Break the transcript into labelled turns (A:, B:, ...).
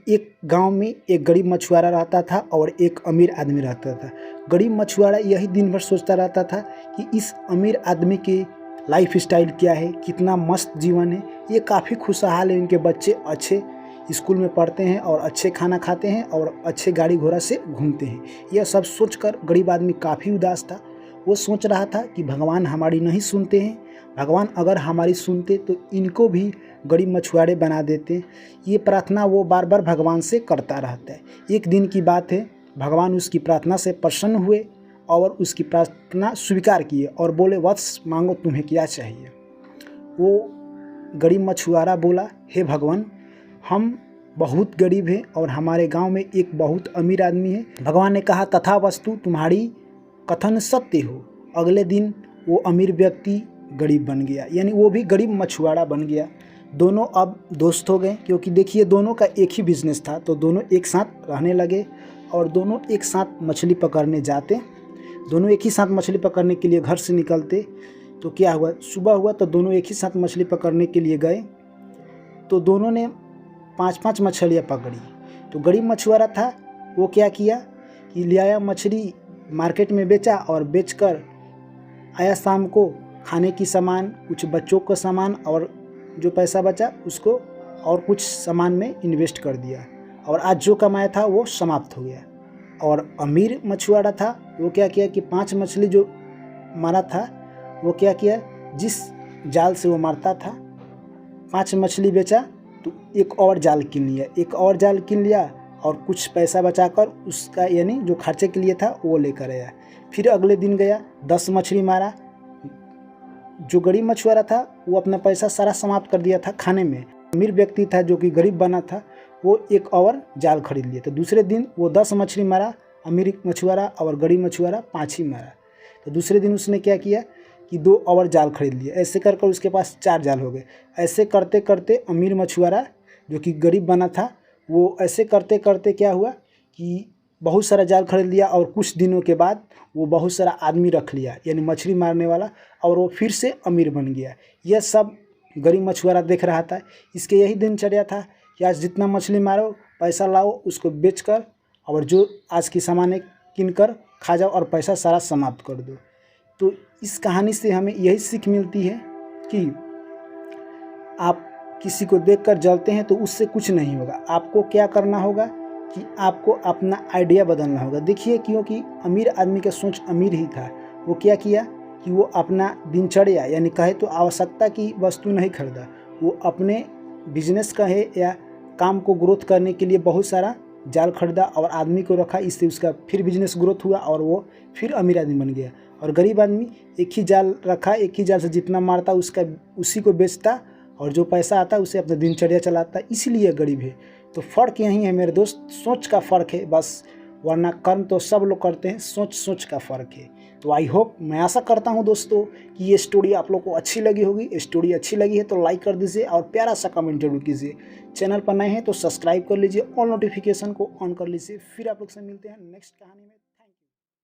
A: एक गांव में एक गरीब मछुआरा रहता था और एक अमीर आदमी रहता था। गरीब मछुआरा यही दिन भर सोचता रहता था कि इस अमीर आदमी की लाइफ स्टाइल क्या है, कितना मस्त जीवन है, ये काफ़ी खुशहाल है, इनके बच्चे अच्छे स्कूल में पढ़ते हैं और अच्छे खाना खाते हैं और अच्छे गाड़ी घोड़ा से घूमते हैं। यह सब सोचकर गरीब आदमी काफ़ी उदास था। वो सोच रहा था कि भगवान हमारी नहीं सुनते हैं, भगवान अगर हमारी सुनते तो इनको भी गरीब मछुआरे बना देते। ये प्रार्थना वो बार बार भगवान से करता रहता है। एक दिन की बात है, भगवान उसकी प्रार्थना से प्रसन्न हुए और उसकी प्रार्थना स्वीकार किए और बोले, वत्स मांगो तुम्हें क्या चाहिए। वो गरीब मछुआरा बोला, हे भगवान, हम बहुत गरीब हैं और हमारे गांव में एक बहुत अमीर आदमी है। भगवान ने कहा, तथास्तु, तुम्हारी कथन सत्य हो। अगले दिन वो अमीर व्यक्ति गरीब बन गया, यानी वो भी गरीब मछुआरा बन गया। दोनों अब दोस्त हो गए, क्योंकि देखिए दोनों का एक ही बिजनेस था, तो दोनों एक साथ रहने लगे और दोनों एक साथ मछली पकड़ने जाते। दोनों एक ही साथ मछली पकड़ने के लिए घर से निकलते। तो क्या हुआ, सुबह हुआ तो दोनों एक ही साथ मछली पकड़ने के लिए गए। तो दोनों ने 5-5 मछलियाँ पकड़ी। तो गरीब मछुआरा था, वो क्या किया कि ले आया मछली, मार्केट में बेचा और बेचकर आया शाम को खाने की सामान, कुछ बच्चों का सामान और जो पैसा बचा उसको और कुछ सामान में इन्वेस्ट कर दिया और आज जो कमाया था वो समाप्त हो गया। और अमीर मछुआरा था, वो क्या किया कि 5 मछली जो मारा था वो क्या किया, जिस जाल से वो मारता था 5 मछली बेचा तो एक और जाल किन लिया और कुछ पैसा बचाकर उसका यानी जो खर्चे के लिए था वो लेकर आया। फिर अगले दिन गया, 10 मछली मारा। जो गरीब मछुआरा था वो अपना पैसा सारा समाप्त कर दिया था खाने में। अमीर व्यक्ति था जो कि गरीब बना था, वो एक और जाल खरीद लिया। तो दूसरे दिन वो 10 मछली मारा अमीर मछुआरा और गरीब मछुआरा 5 ही मारा। तो दूसरे दिन उसने क्या किया कि 2 और जाल खरीद लिए। ऐसे कर कर उसके पास 4 जाल हो गए। ऐसे करते करते अमीर मछुआरा जो कि गरीब बना था, वो ऐसे करते करते क्या हुआ कि बहुत सारा जाल खरीद लिया और कुछ दिनों के बाद वो बहुत सारा आदमी रख लिया, यानी मछली मारने वाला, और वो फिर से अमीर बन गया। यह सब गरीब मछुआरा देख रहा था। इसके यही दिनचर्या था कि आज जितना मछली मारो, पैसा लाओ, उसको बेचकर और जो आज की सामान किन कर खा जाओ और पैसा सारा समाप्त कर दो। तो इस कहानी से हमें यही सीख मिलती है कि आप किसी को देखकर जलते हैं तो उससे कुछ नहीं होगा। आपको क्या करना होगा कि आपको अपना आइडिया बदलना होगा। देखिए, क्योंकि अमीर आदमी का सोच अमीर ही था, वो क्या किया कि वो अपना दिनचर्या यानी कहे तो आवश्यकता की वस्तु नहीं खरीदा, वो अपने बिजनेस का है या काम को ग्रोथ करने के लिए बहुत सारा जाल खरीदा और आदमी को रखा। इससे उसका फिर बिजनेस ग्रोथ हुआ और वो फिर अमीर आदमी बन गया। और गरीब आदमी एक ही जाल रखा, एक ही जाल से जितना मारता उसका उसी को बेचता और जो पैसा आता उसे अपना दिनचर्या चलाता, इसलिए गरीब है। तो फ़र्क यही है मेरे दोस्त, सोच का फ़र्क है बस, वरना कर्म तो सब लोग करते हैं, सोच का फ़र्क है। तो आई होप, मैं आशा करता हूं दोस्तों कि ये स्टोरी आप लोग को अच्छी लगी होगी। स्टोरी अच्छी लगी है तो लाइक कर दीजिए और प्यारा सा कमेंट जरूर कीजिए। चैनल पर नए हैं तो सब्सक्राइब कर लीजिए और नोटिफिकेशन को ऑन कर लीजिए। फिर आप लोग से मिलते हैं नेक्स्ट कहानी में।